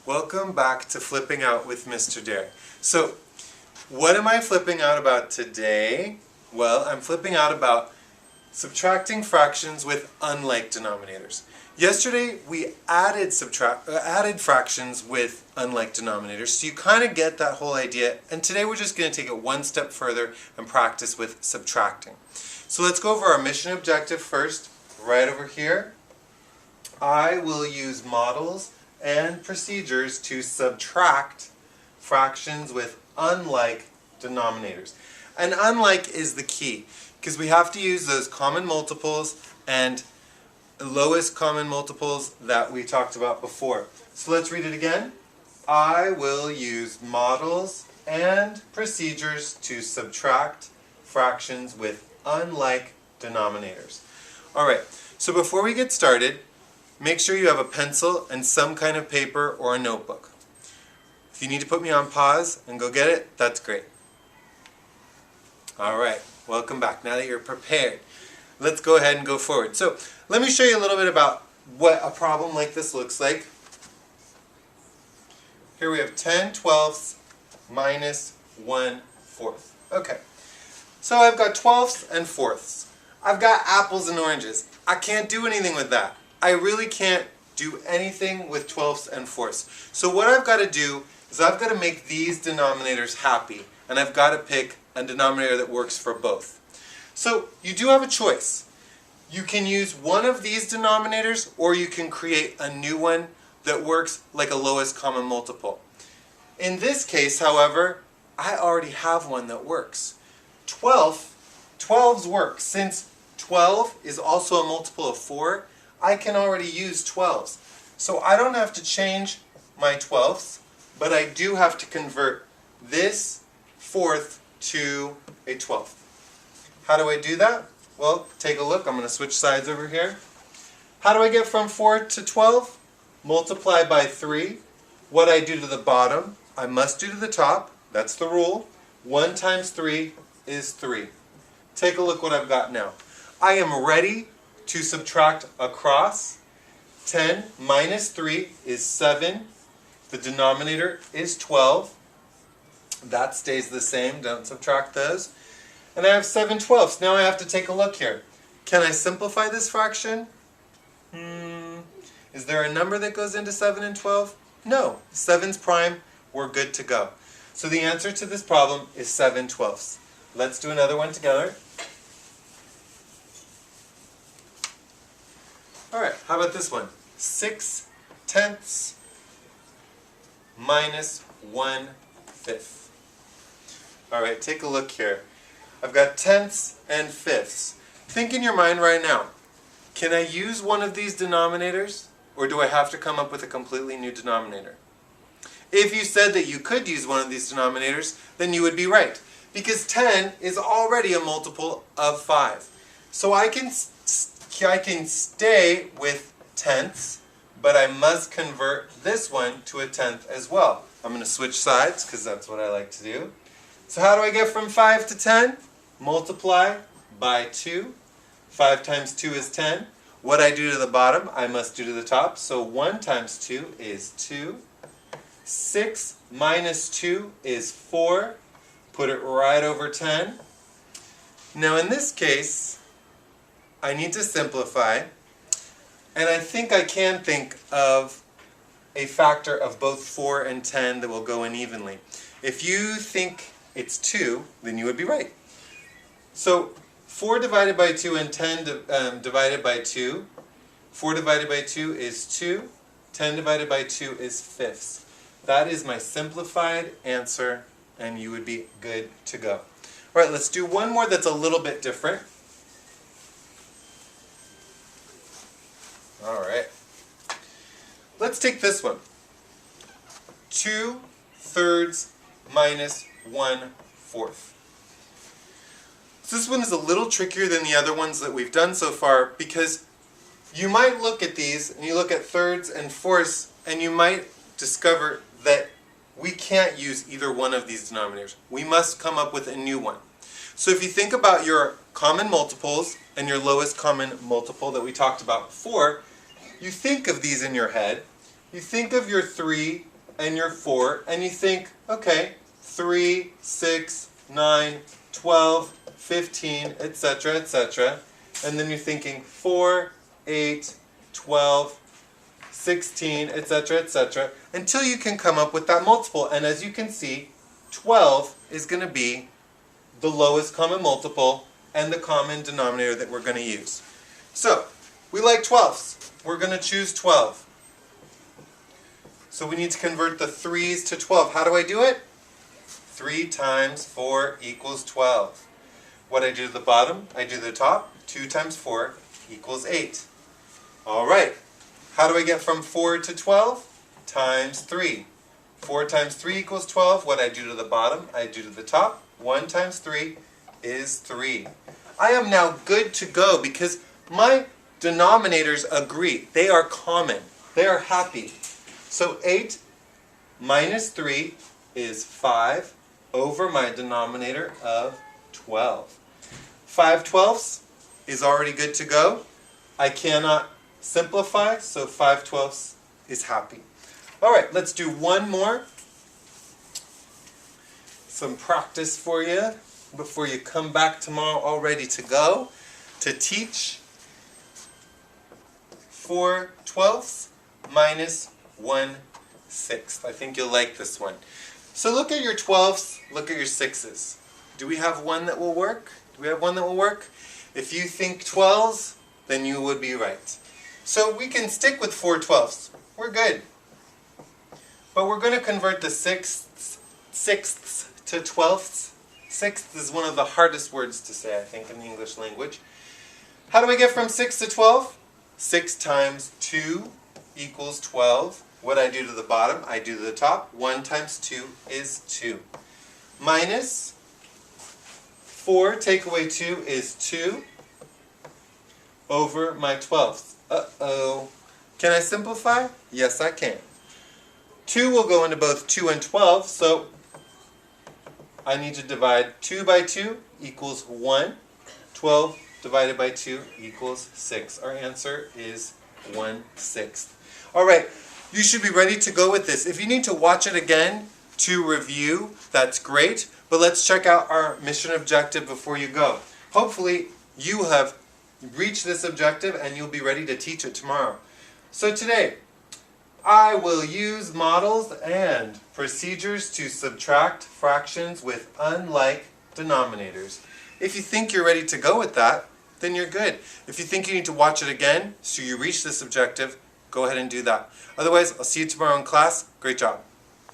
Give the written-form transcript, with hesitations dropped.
Welcome back to Flipping Out with Mr. Derrick. So, what am I flipping out about today? Well, I'm flipping out about subtracting fractions with unlike denominators. Yesterday, we added fractions with unlike denominators, so you kind of get that whole idea. And today, we're just going to take it one step further and practice with subtracting. So let's go over our mission objective first, right over here. I will use models and procedures to subtract fractions with unlike denominators. And unlike is the key, because we have to use those common multiples and lowest common multiples that we talked about before. So let's read it again. I will use models and procedures to subtract fractions with unlike denominators. Alright, so before we get started, make sure you have a pencil and some kind of paper or a notebook. If you need to put me on pause and go get it, that's great. Alright, welcome back. Now that you're prepared, let's go ahead and go forward. So, let me show you a little bit about what a problem like this looks like. Here we have 10 twelfths minus 1 fourth. Okay, so I've got twelfths and fourths. I've got apples and oranges. I can't do anything with that. I really can't do anything with twelfths and fourths. So what I've got to do is I've got to make these denominators happy, and I've got to pick a denominator that works for both. So you do have a choice. You can use one of these denominators, or you can create a new one that works like a lowest common multiple. In this case, however, I already have one that works. 12s work. Since 12 is also a multiple of 4, I can already use 12s. So I don't have to change my 12ths, but I do have to convert this fourth to a 12th. How do I do that? Well, take a look. I'm going to switch sides over here. How do I get from 4 to 12? Multiply by 3. What I do to the bottom, I must do to the top. That's the rule. 1 times 3 is 3. Take a look what I've got now. I am ready to subtract across. 10 minus 3 is 7. The denominator is 12. That stays the same. Don't subtract those. And I have 7 twelfths. Now I have to take a look here. Can I simplify this fraction? Is there a number that goes into 7 and 12? No. 7's prime. We're good to go. So the answer to this problem is 7 twelfths. Let's do another one together. Alright, how about this one? 6 tenths minus 1 fifth. Alright, take a look here. I've got tenths and fifths. Think in your mind right now, can I use one of these denominators, or do I have to come up with a completely new denominator? If you said that you could use one of these denominators, then you would be right, because 10 is already a multiple of 5. So I can stay with tenths, but I must convert this one to a tenth as well. I'm going to switch sides because that's what I like to do. So how do I get from 5 to 10? Multiply by 2. 5 times 2 is 10. What I do to the bottom, I must do to the top. So 1 times 2 is 2. 6 minus 2 is 4. Put it right over 10. Now in this case, I need to simplify, and I think I can think of a factor of both 4 and 10 that will go in evenly. If you think it's 2, then you would be right. So 4 divided by 2 and 10 divided by 2. 4 divided by 2 is 2. 10 divided by 2 is fifths. That is my simplified answer, and you would be good to go. Alright, let's do one more that's a little bit different. Alright. Let's take this one. 2 thirds minus 1 fourth. So this one is a little trickier than the other ones that we've done so far, because you might look at these and you look at thirds and fourths and you might discover that we can't use either one of these denominators. We must come up with a new one. So if you think about your common multiples and your lowest common multiple that we talked about before, you think of these in your head. You think of your 3 and your 4, and you think, okay, 3, 6, 9, 12, 15, etc., etc. And then you're thinking 4, 8, 12, 16, etc., etc., until you can come up with that multiple. And as you can see, 12 is going to be the lowest common multiple and the common denominator that we're going to use. So, we like 12s. We're going to choose 12. So we need to convert the 3's to 12. How do I do it? 3 times 4 equals 12. What I do to the bottom, I do to the top. 2 times 4 equals 8. Alright. How do I get from 4 to 12? Times 3. 4 times 3 equals 12. What I do to the bottom, I do to the top. 1 times 3 is 3. I am now good to go because my denominators agree. They are common. They are happy. So 8 minus 3 is 5 over my denominator of 12. 5/12 is already good to go. I cannot simplify, so 5/12 is happy. Alright, let's do one more. Some practice for you before you come back tomorrow all ready to go to teach 4/12 minus 1/6. I think you'll like this one. So look at your 12s, look at your 6's. Do we have one that will work? Do we have one that will work? If you think 12s, then you would be right. So we can stick with 4/12. We're good. But we're going to convert the sixths to 12ths. Sixth is one of the hardest words to say, I think, in the English language. How do I get from 6 to 12? 6 times 2 equals 12. What I do to the bottom, I do to the top. 1 times 2 is 2. Minus 4 take away 2 is 2 over my 12th. Uh-oh. Can I simplify? Yes, I can. 2 will go into both 2 and 12, so I need to divide 2 by 2 equals 1. 12 divided by 2 equals 6. Our answer is 1/6. Alright, you should be ready to go with this. If you need to watch it again to review, that's great. But let's check out our mission objective before you go. Hopefully you have reached this objective and you'll be ready to teach it tomorrow. So today, I will use models and procedures to subtract fractions with unlike denominators. If you think you're ready to go with that, then you're good. If you think you need to watch it again so you reach this objective, go ahead and do that. Otherwise, I'll see you tomorrow in class. Great job.